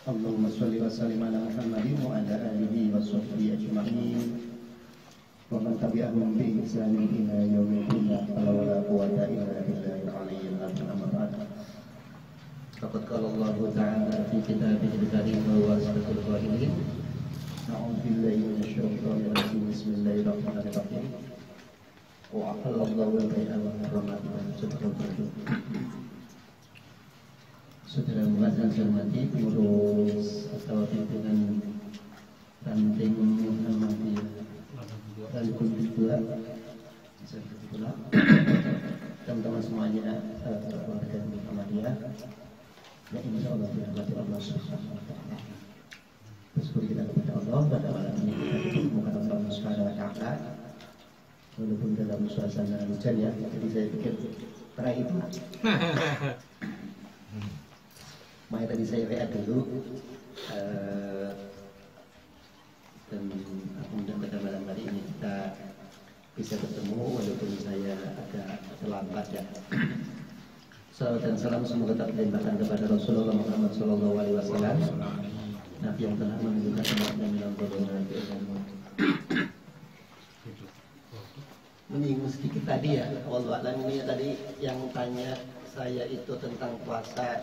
Allahumma sholli wa sallim ala Muhammadin wa ala alihi wa sahbihi ajma'in wa man tabi'ahum bi ihsanin ila yaumil qiyamah wa la quwwata illa billahil aliyyil azim. Amma ba'd. Faqad qala Allah ta'ala fi kitabihil karim wa huwa asdaqul qailin. A'udzu billahi minasy syaithanir rajim. Bismillahirrahmanirrahim. Wa ahallallahu al-bai'a wa harrama al-riba. Saudara Muhammad yang saya hormati, pengurus atau pimpinan ranting Muhammadiyah dan Kultura, teman-teman semuanya, warga Muhammadiyah, yang insya Allah dirahmati Allah Subhanahu wa Ta'ala. Bersyukur kita kepada Allah pada malam ini kita ditemukan Allah Subhanahu wa Ta'ala, walaupun dalam suasana hujan ya. Jadi saya pikir terakhir itu. Makanya tadi saya WA dulu dan mudah pada malam hari ini kita bisa bertemu walaupun saya agak terlambat ya. Salawat dan salam semoga tetap dilimpahkan kepada Rasulullah Muhammad SAW, Nabi yang telah menunjukkan umatnya dalam golongan keilmuan. Menyinggung sedikit tadi ya, Allah alam ini ya, tadi yang tanya saya itu tentang puasa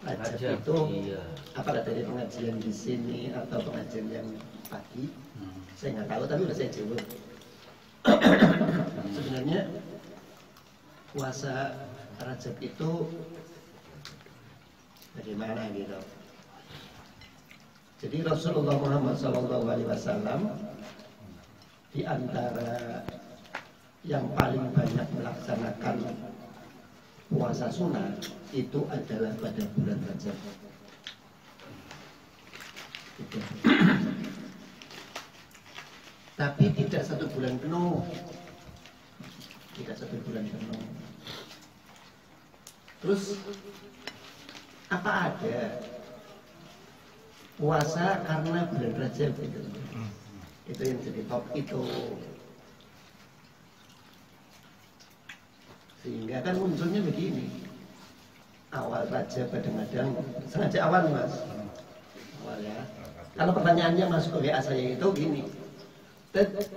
Rajab itu iya. Apakah dari pengajian di sini atau pengajian yang pagi? Saya nggak tahu, tapi udah saya jawab. Sebenarnya puasa Rajab itu bagaimana gitu? Jadi Rasulullah Muhammad SAW di antara yang paling banyak melaksanakan puasa sunnah itu adalah pada bulan Rajab. Tapi tidak satu bulan penuh. Tidak satu bulan penuh. Terus apa ada puasa karena bulan Rajab itu? Itu yang jadi top itu. Sehingga kan munculnya begini. Awal Rajab kadang-kadang sengaja awal mas. Awal ya. Kalau pertanyaannya masuk ke WA saya itu gini.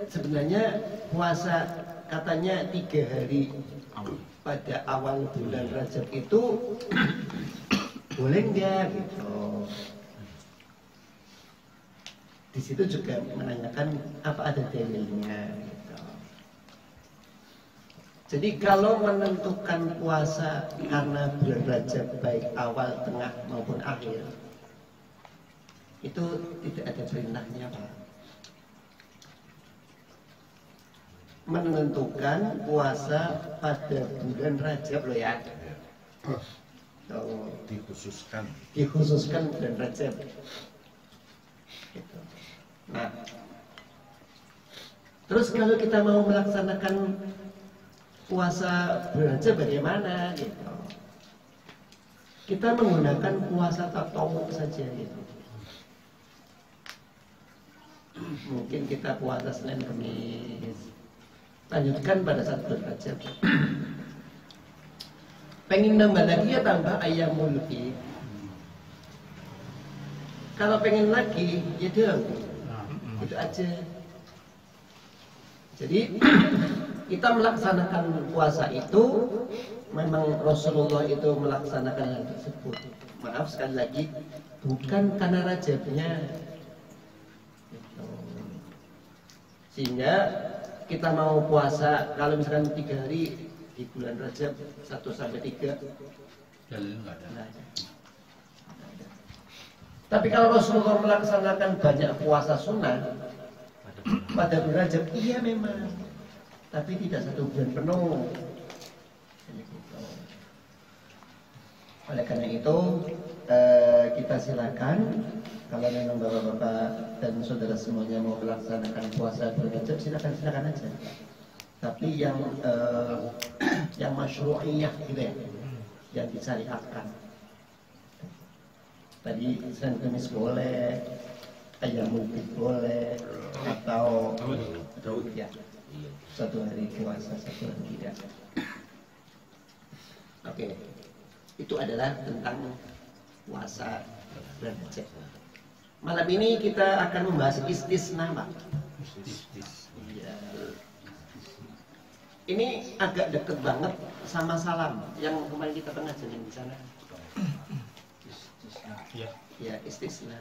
Sebenarnya puasa katanya 3 hari pada awal bulan Rajab itu boleh enggak gitu. Di situ juga menanyakan apa ada dalilnya. Jadi kalau menentukan puasa karena bulan Rajab baik awal, tengah maupun akhir itu tidak ada perintahnya Pak. Menentukan puasa pada bulan Rajab loh ya. So, dikhususkan bulan Rajab. Gitu. Nah, terus kalau kita mau melaksanakan puasa bulan Rajab bagaimana gitu? Kita menggunakan puasa tatawwu saja gitu. Mungkin kita puasa Senin Kamis, lanjutkan pada saat bulan Rajab. Pengen nambah lagi ya tambah ayyamul bid. Kalau pengen lagi ya dong, itu aja. Jadi kita melaksanakan puasa itu memang Rasulullah itu melaksanakan hal tersebut. Maaf sekali lagi bukan karena Rajabnya. Sehingga kita mau puasa kalau misalkan 3 hari di bulan Rajab 1 sampai 3 enggak ada. Tapi kalau Rasulullah melaksanakan banyak puasa sunnah pada bulan Rajab, iya memang, tapi tidak 1 bulan penuh. Oleh karena itu kita silakan kalau memang bapak-bapak dan saudara semuanya mau melaksanakan puasa bulan Rajab, silakan aja. Tapi yang masyru'iyah gitu ya, yang disyariatkan. Tadi Senin Kamis boleh, ayyamul bid boleh, atau ya 1 hari puasa, 1 hari tidak. Oke. Itu adalah tentang puasa Cek. Malam ini kita akan membahas istisna, Pak. Ya. Ini agak deket banget sama salam yang kemarin kita pernah jadi di sana. Ya, istisna.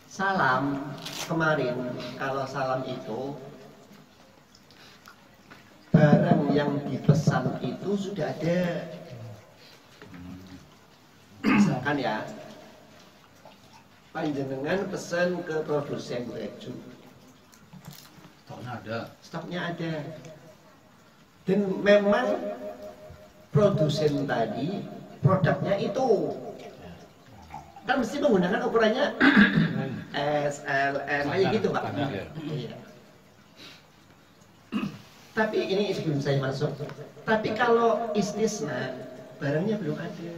Salam kemarin, kalau salam itu barang yang dipesan itu sudah ada. Misalkan ya, panjenengan pesan ke produsen baju, stoknya ada, dan memang produsen tadi produknya itu kan mesti menggunakan ukurannya S, L, M, kayak gitu, Pak. Iya. Tapi ini sebelum saya masuk, tapi kalau istisna barangnya belum ada.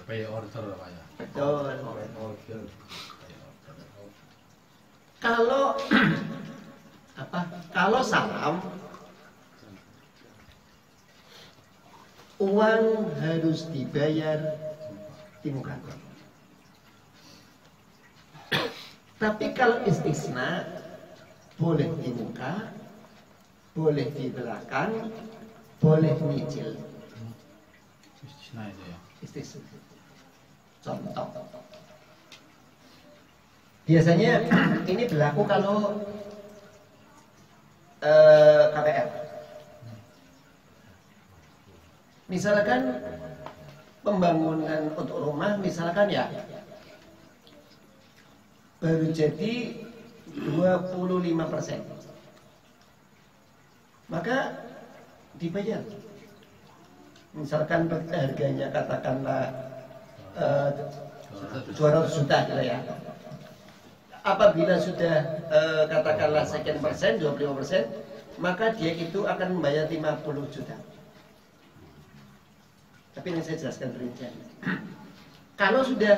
Pay order apa ya? Betul. Kalau apa? Kalau salam, uang harus dibayar di muka. Tapi kalau istisna, boleh di muka, boleh di belakang, boleh nyicil. Istisna itu ya. Istisna. Contoh. Biasanya ini berlaku kalau KPR. Misalkan pembangunan untuk rumah, misalkan ya baru jadi 25%, maka dibayar. Misalkan harganya katakanlah 200 juta gitu ya. Apabila sudah katakanlah sekian persen, 25%, maka dia itu akan membayar 50 juta. Tapi ini saya jelaskan perincian. Kalau sudah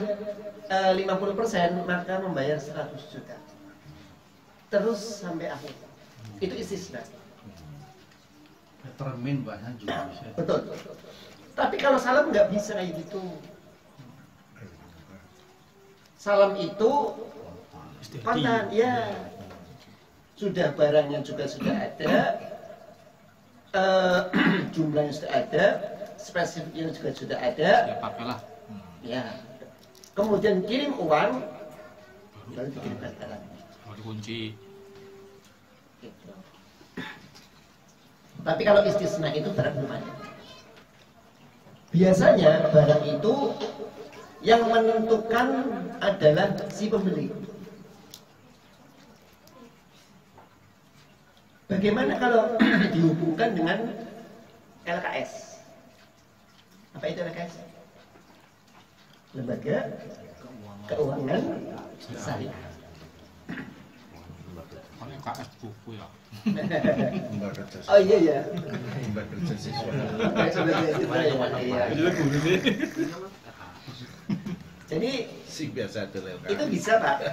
50%, maka membayar 100 juta. Terus sampai akhir. Itu istisna. Termin banyak juga bisa. Betul. Tapi kalau salam nggak bisa kayak gitu. Salam itu kontan, ya. Sudah barangnya juga sudah ada, jumlahnya sudah ada, spesifiknya juga sudah ada. Ya pakailah. Ya. Kemudian kirim uang, lalu dikirimkan barang. Kalau dikunci. Gitu. Tapi kalau istisna itu barang belum ada. Biasanya barang itu yang menentukan adalah si pembeli. Bagaimana kalau dihubungkan dengan LKS? Apa itu LKS? Lembaga Keuangan Syariah. LKS buku ya. Oh iya ya. Lembaga kerja siswa. Jadi Si biasa ada itu bisa, Pak.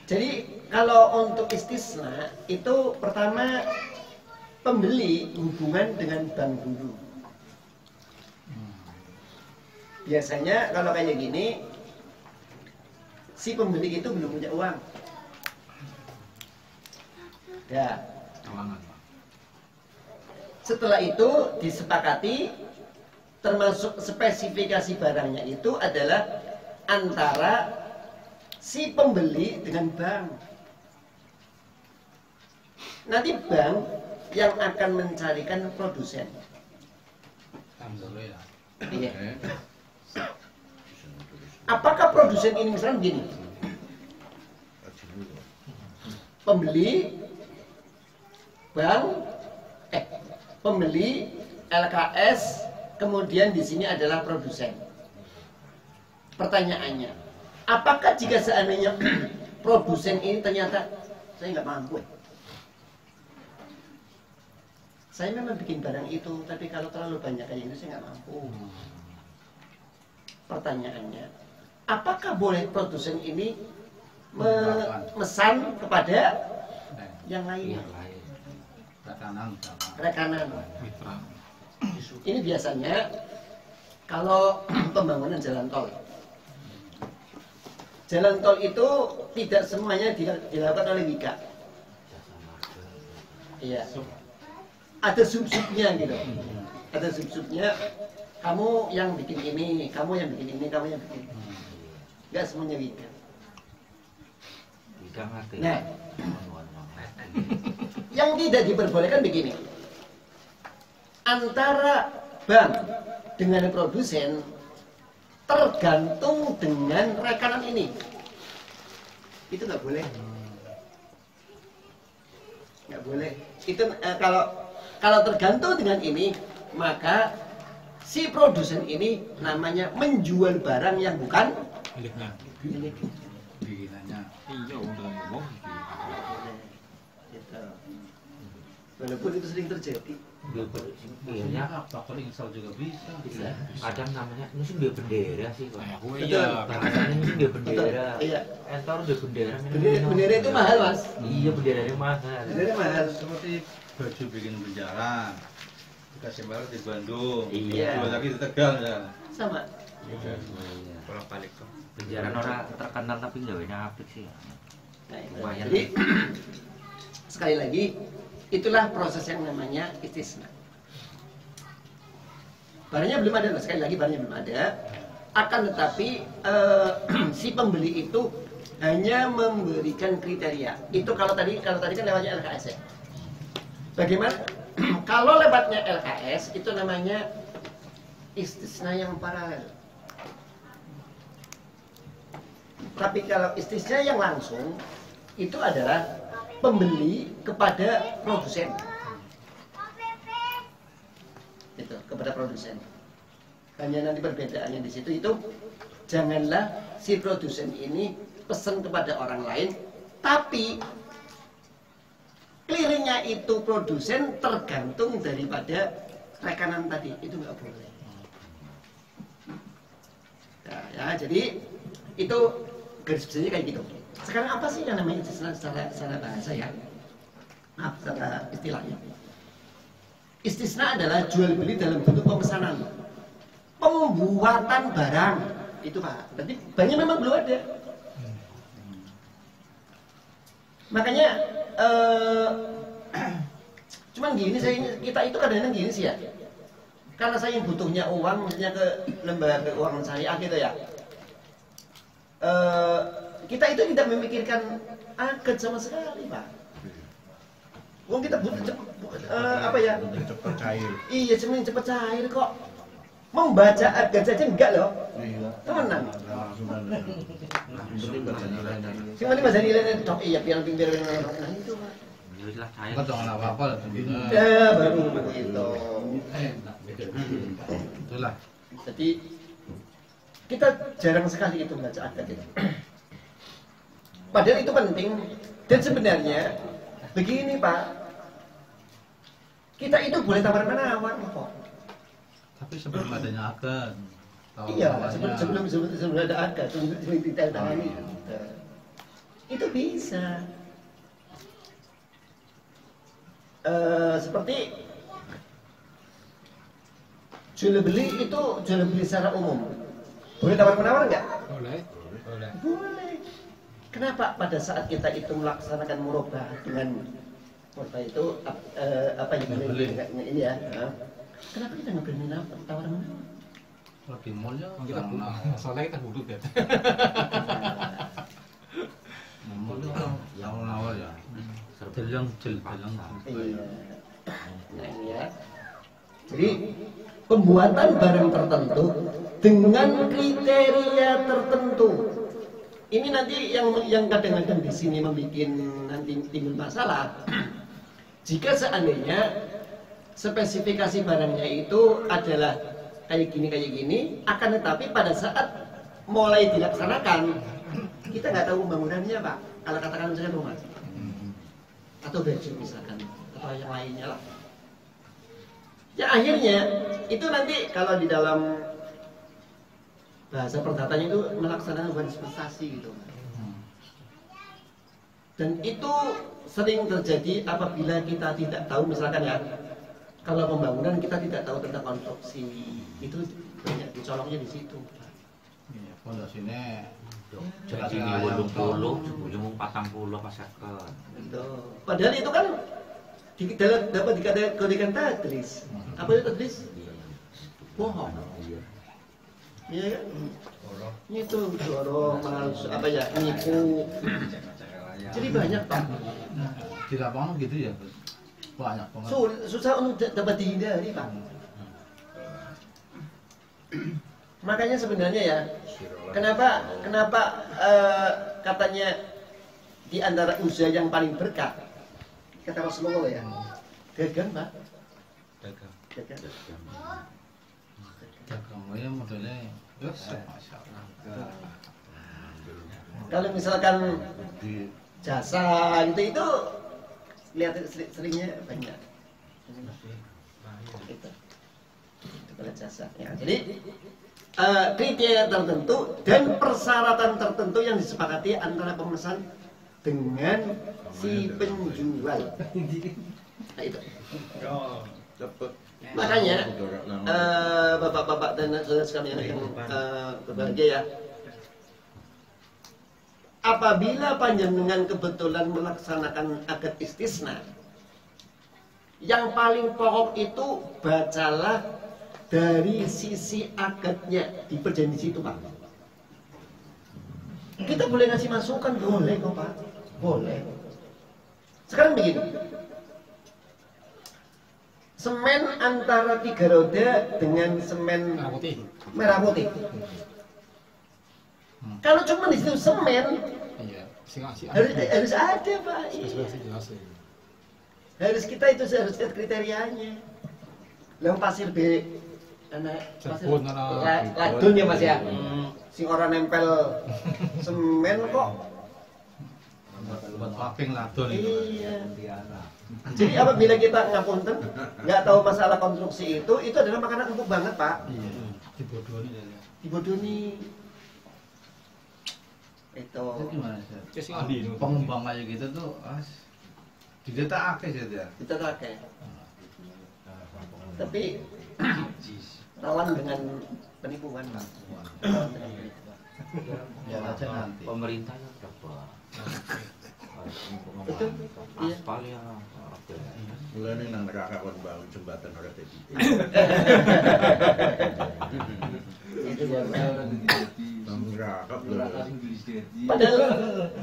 Jadi kalau untuk istisna itu pertama pembeli hubungan dengan bank dulu. Biasanya kalau kayak gini si pembeli itu belum punya uang. Ya. Setelah itu disepakati, termasuk spesifikasi barangnya itu adalah antara si pembeli dengan bank. Nanti bank yang akan mencarikan produsen. Iya. Apakah produsen ini misalnya begini? Pembeli bank, pembeli LKS, kemudian di sini adalah produsen. Pertanyaannya, apakah jika seandainya produsen ini ternyata saya nggak mampu, saya memang bikin barang itu, tapi kalau terlalu banyak kayak itu saya nggak mampu. Pertanyaannya, apakah boleh produsen ini memesan kepada yang lain? Rekanan. Rekanan. Ini biasanya Kalau pembangunan jalan tol, jalan tol itu tidak semuanya dilakukan oleh Wika. Iya. Ada sub-subnya gitu. Ada sub-subnya. Kamu yang bikin ini, kamu yang bikin ini, kamu yang bikin ini. Enggak semuanya Wika. Wika ngerti. Nah, yang tidak diperbolehkan begini. Antara bank dengan produsen tergantung dengan rekanan ini. Itu nggak boleh. Nggak boleh. Itu kalau tergantung dengan ini, maka si produsen ini namanya menjual barang yang bukan miliknya. milik. Bikinannya. Iya, udah ngomong. Gitu. Walaupun itu sering terjadi. Iya, Apa kalau install juga bisa. Bisa. kadang namanya ini sih dia bendera sih kok. Oh Betul. iya. Bahasanya ini sih dia bendera. Iya. Entar udah bendera. Bendera itu mahal, Mas. Iya, benderanya mahal. Bendera mahal. Seperti baju bikin bendera dikasih barang di Bandung, Iya. jual lagi di Tegal ya. Sama. Bolak balik tuh. Bendera orang terkenal tapi gawenya apik sih. Nah, itu. Lumayan. Jadi sekali lagi itulah proses yang namanya istisna. Barangnya belum ada, sekali lagi barangnya belum ada. Akan tetapi si pembeli itu hanya memberikan kriteria. Itu kalau tadi kan lewatnya LKS ya. Bagaimana? Kalau lewatnya LKS itu namanya istisna yang paralel. Tapi kalau istisna yang langsung itu adalah pembeli kepada produsen. Itu kepada produsen. Hanya nanti perbedaannya di situ itu janganlah si produsen ini pesan kepada orang lain, tapi clearingnya itu produsen tergantung daripada rekanan tadi, itu nggak boleh. Nah, ya, jadi itu garis besarnya kayak gitu. Sekarang apa sih yang namanya istisna secara bahasa ya? Maaf, secara istilahnya. Istisna adalah jual beli dalam bentuk pemesanan, pembuatan barang. Itu Pak. Berarti barangnya memang belum ada. Makanya cuman gini kita itu kadang-kadang gini sih ya. Karena saya butuhnya uang, misalnya ke lembaga keuangan syariah gitu ya. Kita itu tidak memikirkan akad sama sekali, Pak. Uang kita butuh apa ya? Cepat cair. Iya, cuma cepat cair kok. Membaca akad saja enggak loh. Iya. Temenan. Langsung Cuma bahasa nilainya tok iya biar nah itu, Pak. Jelaslah saya. Enggak dong apa-apa lah begitu. Ya, baru begitu. Itulah. Jadi kita jarang sekali itu membaca akad itu. Padahal itu penting dan sebenarnya begini Pak, kita itu boleh tawar-menawar kok. Tapi sebelum adanya akad. Iya, sebelum ada akad, sebelum ditandatangani itu bisa. Seperti jual beli itu jual beli secara umum. Boleh tawar-menawar nggak? Boleh. Boleh. Boleh. Kenapa pada saat kita itu melaksanakan murabah dengan murabah itu apa yang Beli. ini ya? Kenapa kita nggak berani tawar menawar? Kalau di mallnya Kita soalnya kita budut ya. mallnya orang yang nawar ya. Jelang. Iya. Nah ini ya. Jadi pembuatan barang tertentu dengan kriteria tertentu. Ini nanti yang kadang-kadang di sini membuat nanti timbul masalah. Jika seandainya spesifikasi barangnya itu adalah kayak gini, akan tetapi pada saat mulai dilaksanakan kita nggak tahu bangunannya Pak. Kalau katakan misalnya rumah atau baju misalkan atau yang lainnya lah. Ya akhirnya itu nanti kalau di dalam bahasa perdatanya itu melaksanakan dispensasi gitu. Dan itu sering terjadi apabila kita tidak tahu misalkan ya Kalau pembangunan kita tidak tahu tentang konstruksi, itu banyak dicolongnya di situ. Iya, pondasinya Jadi ini 80, jebule mung 40 apa 50. Betul. Padahal itu kan dapat dikategorikan tadris. Apa itu tadris? Bohong. Iya kan? Itu dorong, apa ya, nipu. Jadi banyak Pak. di lapangan gitu ya, banyak banget. Susah untuk dapat dihindari Pak. Makanya sebenarnya ya, kenapa katanya di antara usaha yang paling berkah, kata Rasulullah ya, dagang Pak. Dagang. Dagang. Dagangnya modelnya, masya Allah. Kalau misalkan jasa gitu itu lihat seringnya banyak. Itu kalau jasa. Ya, jadi kriteria tertentu dan persyaratan tertentu yang disepakati antara pemesan dengan si penjual. Nah, itu. Makanya bapak-bapak dan saudara sekalian yang berbahagia ya, apabila panjenengan kebetulan melaksanakan akad istisna, yang paling pokok itu bacalah dari sisi akadnya, diperjanji situ Pak. Kita boleh ngasih masukan, boleh kok Pak, boleh. Sekarang begini, semen antara 3 roda dengan semen merah putih. Kalau cuma di situ semen, harus ada Pak. Harus kita itu harus lihat kriterianya. Yang pasir B, pasir ladun ya Mas ya. Sing orang nempel semen kok. Buat paving ladon itu. Iya. Jadi apabila kita ngapunten, nggak tahu masalah konstruksi itu adalah makanan empuk banget Pak. Iya. Dibodohi ya. Dibodohi. Itu. Gimana sih? Pengembang kayak gitu tuh, didetak akeh sih ya. Kita pakai. Tapi rawan dengan penipuan Pak. Ya aja nanti. Pemerintahnya berapa? Betul. Iya. Aspal ya. Mulane nang neraka kon bangun jembatan ora dadi. Itu ya. Nang neraka Padahal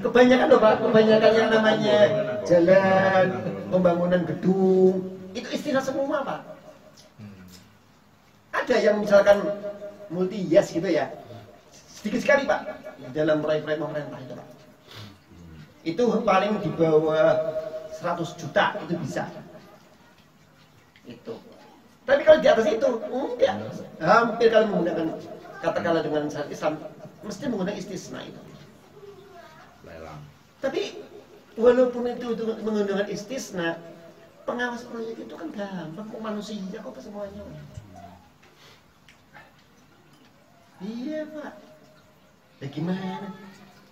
kebanyakan loh Pak, kebanyakan yang namanya jalan, pembangunan gedung, itu istilah semua Pak. Ada yang misalkan multi hias gitu ya, sedikit sekali Pak dalam proyek-proyek pemerintah itu Pak. Itu paling di bawah 100 juta itu bisa. Itu. Tapi kalau di atas itu enggak. Hampir kalau menggunakan katakanlah dengan syariat Islam mesti menggunakan istisna itu. lelang. Tapi walaupun itu menggunakan istisna, pengawas proyek itu kan gampang, kok manusia kok semuanya. Iya Pak. Ya gimana?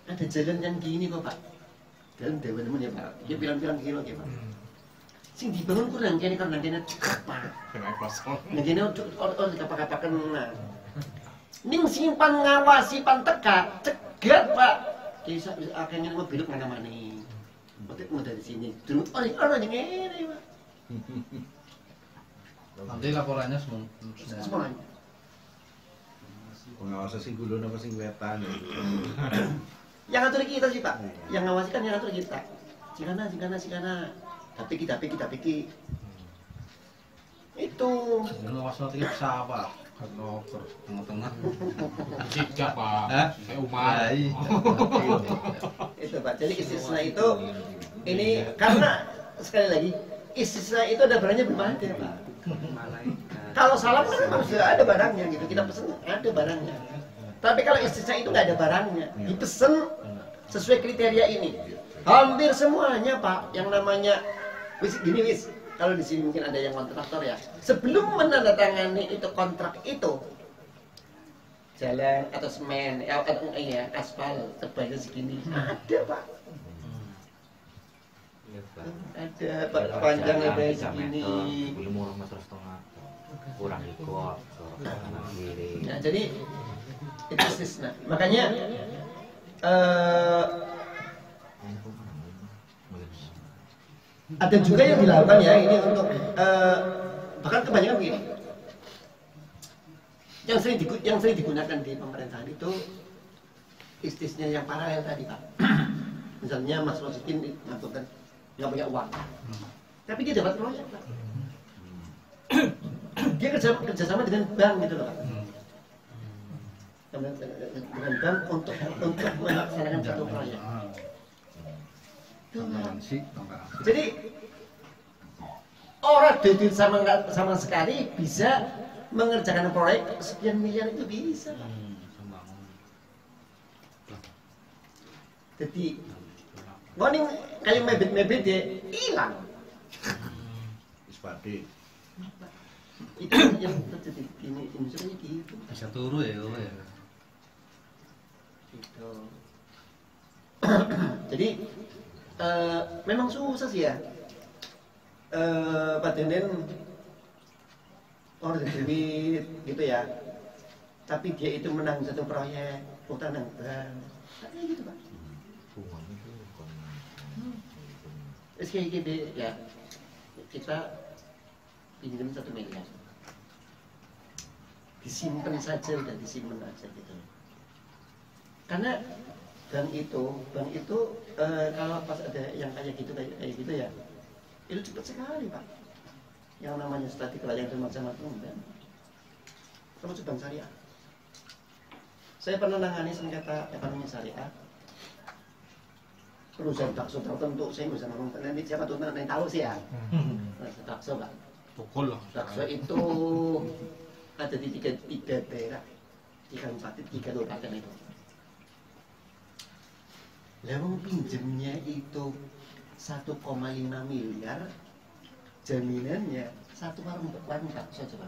Ada jalan yang gini kok Pak. Jalan dewa temen ya Pak. Dia bilang-bilang kilo ya Pak. Sing dibangun kurang kene kan nangkene apa? Nangkene orang kapak-kapakan nah. Ning simpan ngawasi pan teka cegat Pak. Kisah akhirnya mau belok mana-mana. Mau dari sini. Dulu orang yang ngene Pak. Nanti laporannya Semuanya. Pengawas sing kulon apa sing wetan. Yang ngatur kita sih Pak. Yang ngawasi kan yang ngatur kita. Sikana. Tapi kita itu. ngawas nanti pesawat. Kalau ke tengah-tengah. Tidak Pak, saya Umar. Itu Pak. Jadi istisna itu ini karena sekali lagi istisna itu ada barangnya belum ada Pak. Kalau salam kan memang sudah ada barangnya gitu. Kita pesen ada barangnya. Tapi kalau istisna itu nggak ada barangnya, dipesen sesuai kriteria ini. Hampir semuanya Pak, yang namanya gini kalau di sini mungkin ada yang kontraktor ya. Sebelum menandatangani itu kontrak itu, jalan atau semen, aspal sebanyak segini ada Pak. Ada panjangnya kayak segini. Belum murah meter setengah. Kurang ikut ke kanan kiri. Nah, jadi itu istisna. Makanya ada juga yang dilakukan ya ini untuk bahkan kebanyakan begini. Yang sering digunakan di pemerintahan itu istisnya yang paralel tadi Pak. Misalnya Mas Rosikin melakukan nggak punya uang, tapi dia dapat proyek Pak. Dia kerjasama dengan bank gitu loh Pak. Dengan bank untuk melaksanakan satu proyek. Jadi orang duit sama sekali bisa mengerjakan proyek sekian miliar itu bisa. Jadi, warning kayak mebet dia hilang. Ispati. Itu yang terjadi ini industri gitu. Bisa turu ya, ya. Gitu. Jadi memang susah sih ya. Pak Denden orang duit gitu ya. Tapi dia itu menang satu proyek, utang dan katanya gitu Pak. Terus kayak gini ya, kita pinjam 1 miliar, disimpan saja, udah disimpan aja gitu. Karena bank itu kalau pas ada yang kayak gitu ya, itu cepat sekali Pak. Yang namanya statik layang dan macam-macam kan. Termasuk bank syariah. Saya pernah nangani sengketa ekonomi syariah. Perusahaan bakso tertentu, saya nggak bisa ngomong, nanti siapa tuh nanti tahu sih ya. Bakso Pak. Pukul lah. Bakso itu ada di tiga daerah, 3 kabupaten itu. Lalu pinjemnya itu 1,5 miliar, jaminannya satu warung bakso coba.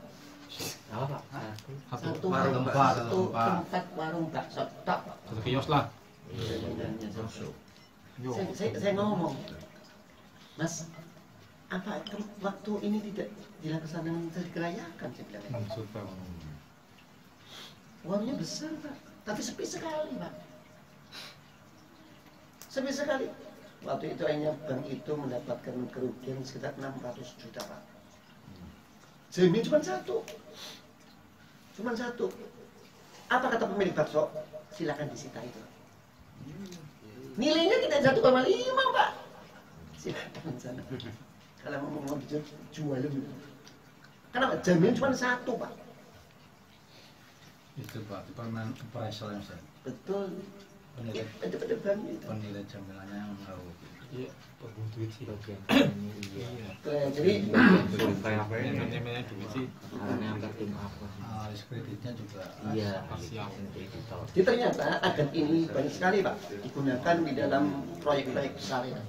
Apa Pak? Satu tempat warung bakso tok. Satu kios lah. Jaminannya satu. Saya ngomong, Mas, apa waktu ini tidak dilaksanakan kerayakan? Saya bilang. Super. Uangnya besar Pak, tapi sepi sekali Pak. Sepi sekali. Waktu itu hanya bank itu mendapatkan kerugian sekitar 600 juta Pak. Jamin cuma satu. Apa kata pemilik bakso? Silakan disita itu. Nilainya tidak 1,5 Pak. Silakan sana. Kalau mau jual dulu. Karena jamin cuma satu Pak. Itu Pak, itu permen appraisal yang saya. Betul. Penilai Itu bank itu. penilai jaminannya yang tahu. Iya, bagus duit sih. Bagian ini iya. Jadi Survei apa ini? Namanya duit sih. Caranya antar tim apa? Analis kreditnya juga. Iya, Siap. editor. Jadi ternyata agen ini banyak sekali Pak digunakan di dalam proyek-proyek besar ya.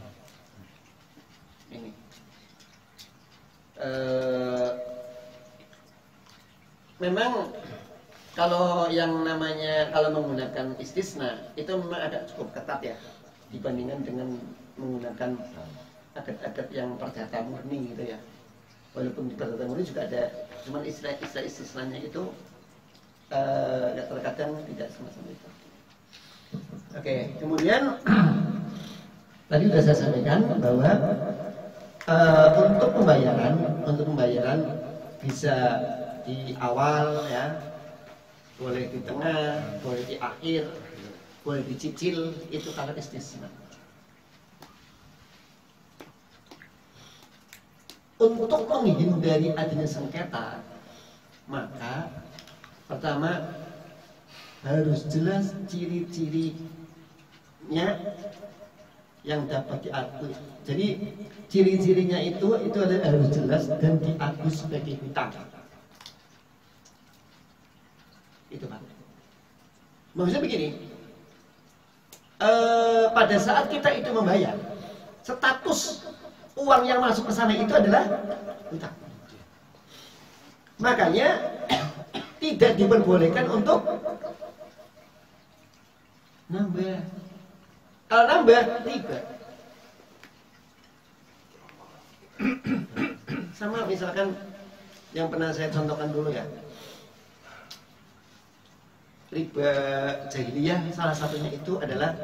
Ini memang kalau yang namanya kalau menggunakan istisna itu memang agak cukup ketat ya dibandingkan dengan menggunakan adat-adat yang perdata murni gitu ya. Walaupun di perdata murni juga ada, cuman istilah istisnanya itu terkadang tidak semacam itu. Oke, kemudian tadi sudah saya sampaikan bahwa untuk pembayaran bisa di awal ya, boleh di tengah, boleh di akhir, boleh dicicil, itu kalau istisna. Untuk menghindari adanya sengketa, maka pertama harus jelas ciri-cirinya yang dapat diakui. Jadi ciri-cirinya itu harus jelas dan diakui sebagai hutang. Itu Pak. Maksudnya begini, pada saat kita itu membayar, status uang yang masuk ke sana itu adalah hutang. Makanya tidak diperbolehkan untuk nambah. Kalau nambah riba. Sama misalkan yang pernah saya contohkan dulu ya, riba jahiliyah salah satunya itu adalah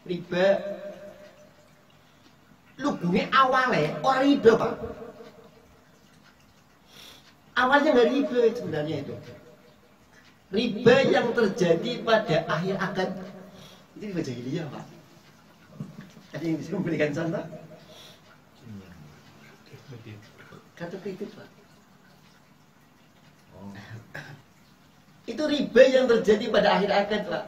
riba lubungnya awalnya orang riba Pak. Awalnya nggak riba sebenarnya itu. Riba yang terjadi pada akhir akad itu riba jahiliyah Pak. Ada yang bisa memberikan contoh? Kartu kredit Pak. Itu riba yang terjadi pada akhir akad Pak.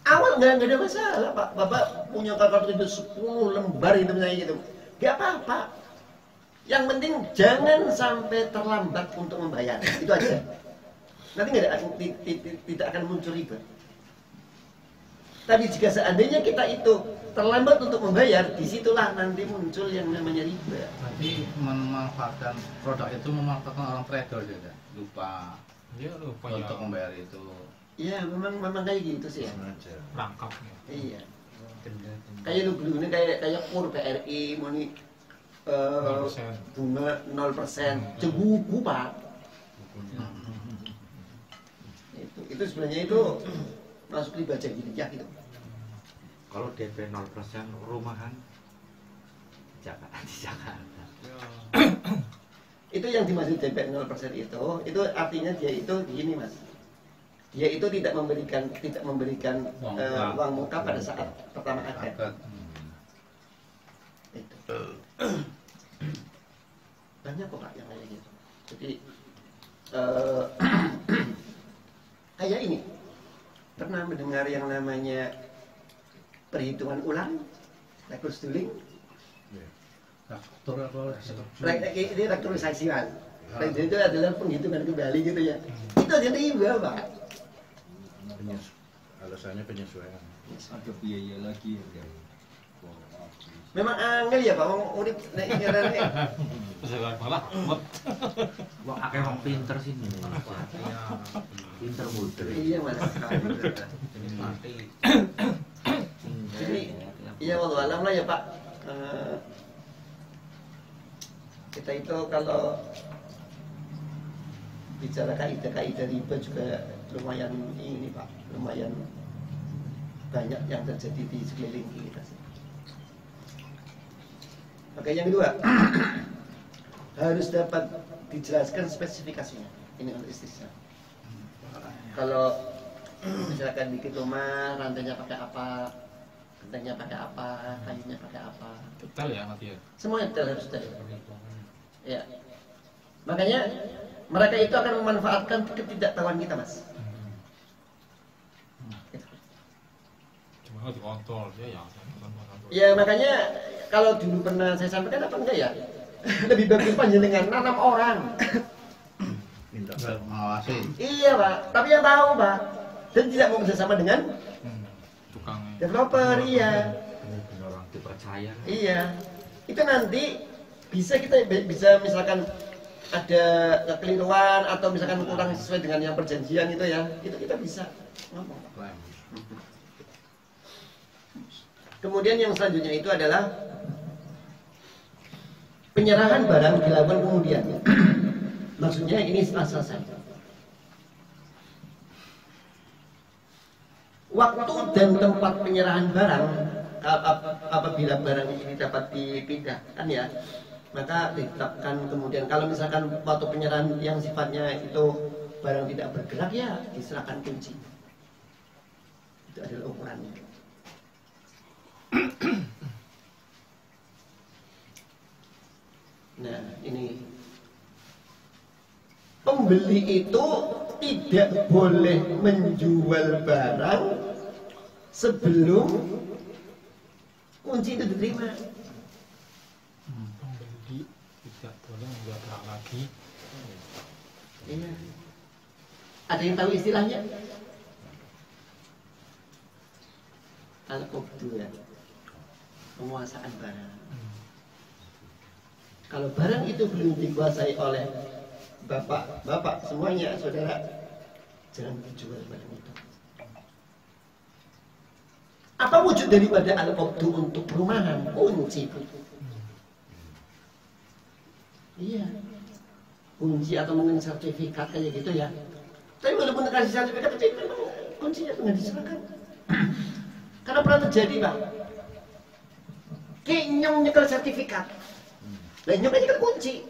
Awal nggak ada masalah Pak. Bapak punya kartu kredit 10 lembar itu misalnya gitu, nggak apa-apa. Yang penting jangan sampai terlambat untuk membayar, itu aja. Nanti tidak akan muncul riba. Tapi jika seandainya kita itu terlambat untuk membayar, disitulah nanti muncul yang namanya riba. Berarti memanfaatkan produk itu memanfaatkan orang trader juga, lupa Dia lupa untuk ya membayar itu. Iya, memang kayak gitu sih ya. Sengaja. rangkapnya. Iya. Kayak lu ini kayak kur PRI mau nih 0%. bunga 0%, cebuku Pak. Itu sebenarnya itu masuk riba jahiliyah gitu. Kalau DP 0% rumahan Jakarta di Jakarta. Itu yang dimaksud DP 0% itu artinya dia itu gini Mas. Dia itu tidak memberikan uang muka pada saat pertama akad. Itu. Banyak kok Pak yang kayak gitu. Jadi kayak ini pernah mendengar yang namanya perhitungan ulang, rekonstruksi, Faktor apa? ini rektorisasi kan. Itu adalah penghitungan kembali gitu ya. Itu aja riba Pak. Alasannya penyesuaian. Ada biaya lagi ya. Memang angel ya Pak, wong urip nek ingkirane. Sekarang malah Wah, akeh wong pinter sini. Pinter muter. Iya Mas. Jadi iya wallahu alam lah ya Pak. Kita itu kalau bicara kaidah riba juga lumayan ini Pak, lumayan banyak yang terjadi di sekeliling kita sih. Oke, yang kedua harus dapat dijelaskan spesifikasinya. Ini untuk istisna. Kalau misalkan bikin rumah, rantainya pakai apa, gentengnya pakai apa, kayunya pakai apa, detail ya nanti ya. semua detail harus detail. Ya, makanya mereka itu akan memanfaatkan ketidaktahuan kita Mas. Cuma nggak dikontrol dia ya. Ya makanya kalau dulu pernah saya sampaikan apa enggak ya, lebih bagus panjenengan nanam orang. Minta Mengawasi. Iya Pak, tapi yang tahu Pak, dan tidak mau bersama dengan Tukangnya. developer. Iya, Benar orang dipercaya. iya. Itu nanti kita bisa misalkan ada kekeliruan atau misalkan kurang sesuai dengan yang perjanjian itu ya, itu kita bisa ngomong. Kemudian yang selanjutnya itu adalah penyerahan barang dilakukan kemudian. Maksudnya ini setelah selesai. Waktu dan tempat penyerahan barang apabila barang ini dapat dipindahkan ya, maka ditetapkan kemudian. Kalau misalkan waktu penyerahan yang sifatnya itu barang tidak bergerak ya diserahkan kunci. Itu adalah ukurannya. Nah ini pembeli itu tidak boleh menjual barang sebelum kunci itu diterima. Pembeli tidak boleh menjual barang lagi. Iya. Ada yang tahu istilahnya? Al-Qabdu ya, penguasaan barang. Kalau barang itu belum dikuasai oleh bapak semuanya, saudara, jangan dijual barang itu. Apa wujud daripada al-qabdu untuk perumahan? Kunci. Iya. Kunci atau mungkin sertifikat kayak gitu ya. Tapi walaupun kasih sertifikat, tapi memang kuncinya nggak diserahkan. Karena pernah terjadi, Pak. Nyong nyekel sertifikat. Lah nyong nyekel kunci.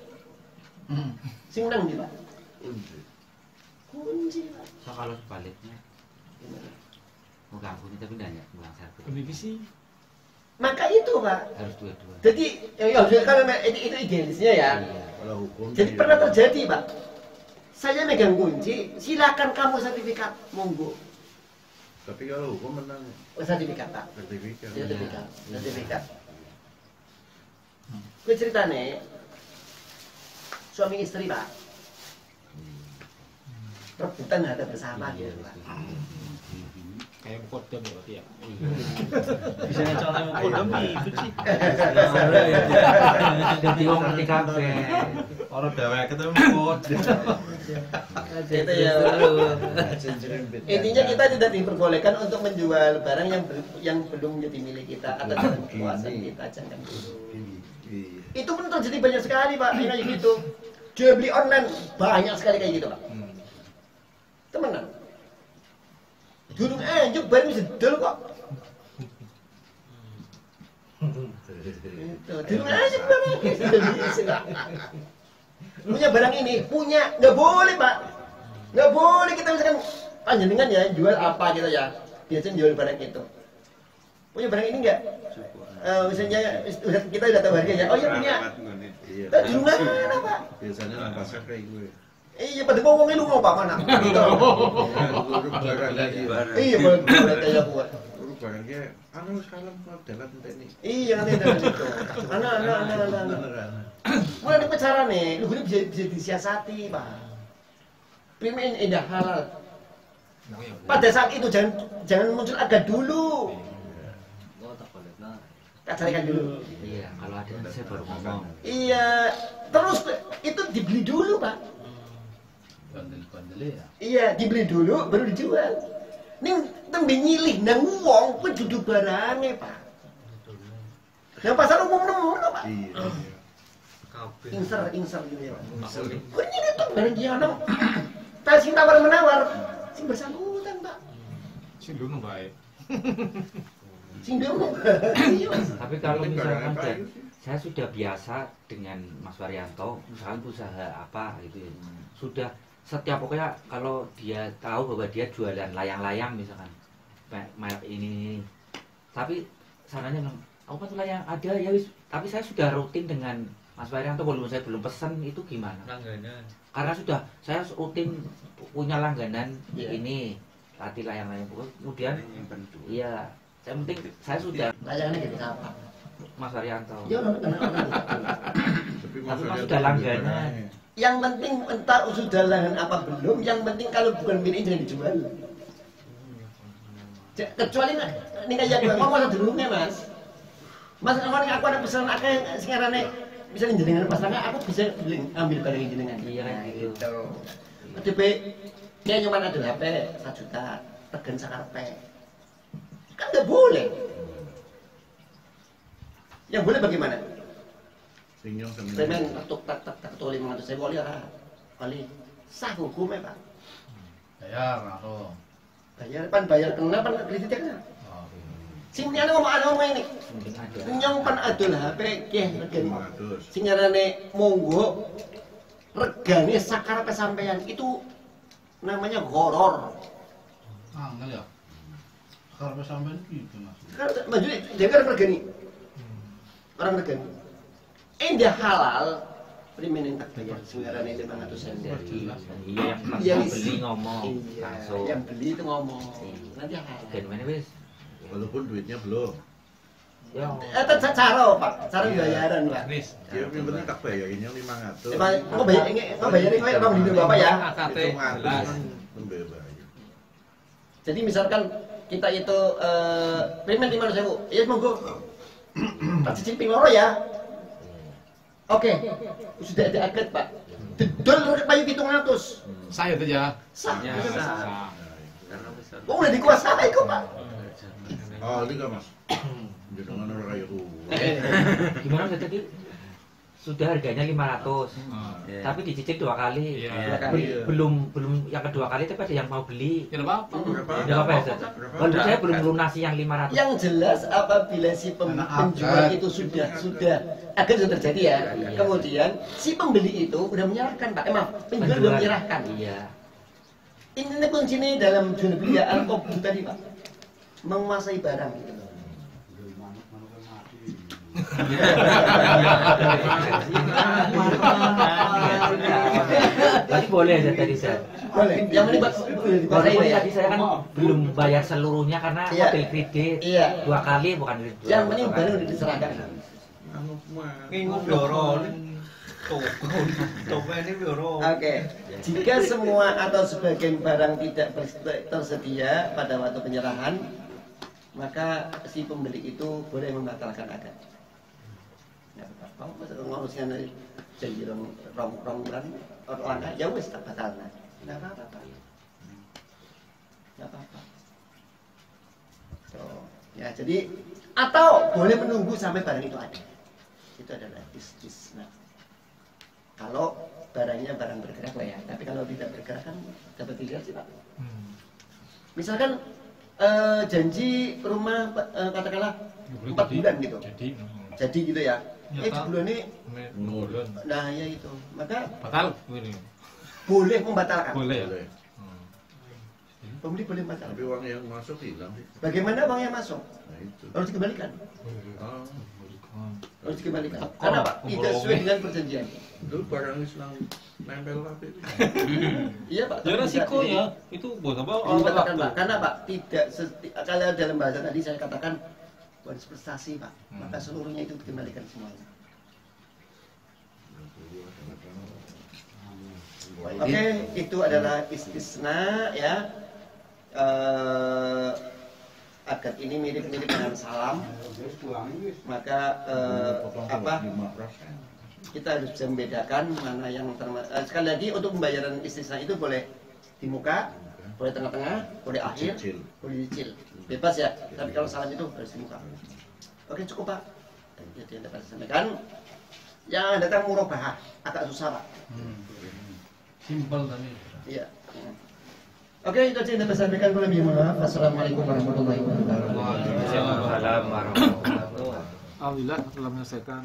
Sing nang di, Pak. Kunci, Pak. So kalau sebaliknya, megang kunci tapi nggak megang sertifikat. Divisi. Maka itu, Pak. Harus dua-dua. Jadi, ya karena itu idealisnya ya. Iya. Kalau hukum Jadi pernah terjadi, Pak. Saya megang kunci, silakan kamu sertifikat, monggo. Tapi kalau hukum menang Sertifikat, Pak. sertifikat. Sertifikat. Gue ceritane suami istri, Pak. Rebutan harta bersama gitu, Pak. Kayak kodam ya berarti ya. Bisa ngecolok kodam itu sih. Jadi wong ngerti kabeh. Orang dewek ketemu kodam. Itu ya. Intinya kita tidak diperbolehkan untuk menjual barang yang belum menjadi milik kita atau dalam kekuasaan kita, jangan dulu. Itu pun terjadi banyak sekali, Pak. Ini kayak gitu. Jual beli online banyak sekali kayak gitu, Pak. Temenan. Durung anjuk bareng sedel kok. Itu durung anjuk bareng bisa. Punya barang ini, nggak boleh, Pak. Nggak boleh kita misalkan panjenengan ya jual apa gitu ya. Biasanya jual barang itu. Punya barang ini nggak? Misalnya kita udah tahu harganya. Oh iya punya. Iya. Durung ana, Pak. Biasanya nang pasar kayak gue. Iya, pada ngomongin lu ngomong mana? Urut barang lagi. Iya, boleh kayak buat. Urut barangnya anu salam kok dalat enteni. Iya, nanti ada itu. Anak. Mulai di pacara nih, lu bisa disiasati, Pak. Primin indah halal. Pada saat itu jangan muncul agak dulu. Tak carikan dulu. Iya, kalau ada saya baru ngomong. Iya, terus itu dibeli dulu, Pak. Bandel-bandel ya. Iya, dibeli dulu baru dijual. Ning tembe nyilih nang wong kuwi dudu barange, Pak. Nang pasar umum ngono, Pak. Iya. Inser gitu ya, Pak. Kuwi nyilih tuh barang ki ono. Ta sing tawar-menawar, sing bersangkutan, Pak. Sing dulu baik. Sing dulu. Tapi kalau misalkan saya sudah biasa dengan Mas Waryanto, misalkan usaha apa gitu ya. Sudah setiap pokoknya kalau dia tahu bahwa dia jualan layang-layang misalkan merek ini, tapi sarannya bilang, apa tuh layang ada ya wis, tapi saya sudah rutin dengan Mas Waryanto, walaupun saya belum pesan itu gimana? Langganan. Karena sudah saya rutin punya langganan Iya. ini latih layang-layang, kemudian iya saya penting saya sudah Layangannya gitu apa? Mas Waryanto. Ya orang Tapi Mas sudah langganan. Yang penting entah sudah langganan apa belum, yang penting kalau bukan milik jangan dijual. Kecuali ini kayak gue ngomong dulunya, Mas. Mas ngomong aku ada pesanan akeh sing arane bisa jenengan pasarnya, aku bisa beli ambil barang jenengan. Iya kan gitu. DP kayak nyoman ada HP 1 juta, tegen sakarpe. Kan nggak boleh. Yang boleh bagaimana? Sinyong Semen tak tulis 500.000 kali ora. Kali sah hukumnya, Pak. Bayar aku. Bayar kena pan kreditnya kena. Oh, Sing nyane ngomong ini. Mungkin ada. Nyong pan adol HP nggih regane. 500. Sing ngarane monggo regane sakarepe sampean itu namanya horor. angel ya. Karena sampean gitu Mas. Sekarang maju dia kan regani. Orang regani. Indah halal primen tak bayar sekarang ini 500.000 Iya yang pas Iya, mau wis. beli ngomong Iya, langsung. yang beli itu ngomong nanti halal. Dan mana wis? Walaupun duitnya belum. Ya. Itu cara, Pak, cara bayaran, Pak. Teknis. Ya, yang penting tak bayarin yang 500. Mau bayar ini, kayak orang di Bapak ya. AKT Itu jelas. ngatur membayar. Jadi misalkan kita itu primen 500.000, ya monggo. Tak cicipin loro ya. Oke, sudah ada akad, Pak. Dedol payu 700. Saya itu ya. Sah. Ya, Sah. sah. Oh, udah dikuasai kok, Pak. Oh, itu Mas. Jangan orang kayak Gimana Ustaz tadi? Sudah harganya 500. Iya. Tapi dicicil 2 kali. Iya. Belum yang kedua kali tapi ada yang mau beli. Ya enggak apa-apa. Enggak apa-apa ya, Ustaz. Walaupun saya belum melunasi yang 500. Yang jelas apabila si penjual itu sudah akan sudah terjadi ya. Kemudian si pembeli itu udah menyerahkan Pak. Penjual udah menyerahkan. Iya. Ini kuncinya dalam jual beli al-qabdu tadi Pak. Menguasai barang gitu. Berarti boleh ya tadi saya. Boleh. Yang ini Pak. Walaupun tadi saya kan belum bayar seluruhnya karena Iya. mobil kredit. Iya. 2 kali bukan Yang penting barang udah diserahkan. Minggu bioro toko ini bioro. Oke. Jika semua atau sebagian barang tidak tersedia pada waktu penyerahan, maka si pembeli itu boleh membatalkan akad. Ya, kalau ngurusnya janji rong bulan orang ya wis tak batalna. Enggak apa-apa. Enggak apa-apa. So, ya jadi atau boleh menunggu sampai barang itu ada. Itu adalah istisna. Kalau barangnya barang bergerak lah ya, tapi kalau tidak bergerak kan dapat dilihat sih Pak. Misalkan janji rumah katakanlah 4 bulan gitu. Jadi gitu ya. Sebulan ini Bulan. nah ya itu. Maka Batal ini. boleh membatalkan. Boleh ya. Boleh. Pembeli boleh membatalkan. Tapi uang yang masuk hilang sih. Bagaimana uang yang masuk? Nah itu. Harus dikembalikan. Oh, Harus dikembalikan. Karena Pak tidak sesuai dengan perjanjian. itu barang Islam nempel tapi itu. Iya Pak. Ya tapi resiko tidak- ya. Itu buat apa? Ini katakan Pak, karena Pak tidak kalau dalam bahasa tadi saya katakan bonus prestasi Pak, maka seluruhnya itu dikembalikan semuanya. Oke, itu adalah istisna ya. Akad ini mirip-mirip dengan salam, maka apa? 5%. Kita harus bisa membedakan mana yang sekali lagi untuk pembayaran istisna itu boleh di muka, boleh tengah-tengah, boleh akhir, Cicil. boleh cicil, bebas ya. Tapi kalau salam itu harus di muka. Oke cukup Pak. Jadi yang dapat saya sampaikan. Yang datang murabahah agak susah Pak. Simpel tapi. Iya. Oke itu aja yang dapat saya sampaikan. Kalau lebih maaf. Wassalamualaikum warahmatullahi wabarakatuh. Waalaikumsalam warahmatullahi wabarakatuh. Alhamdulillah telah menyelesaikan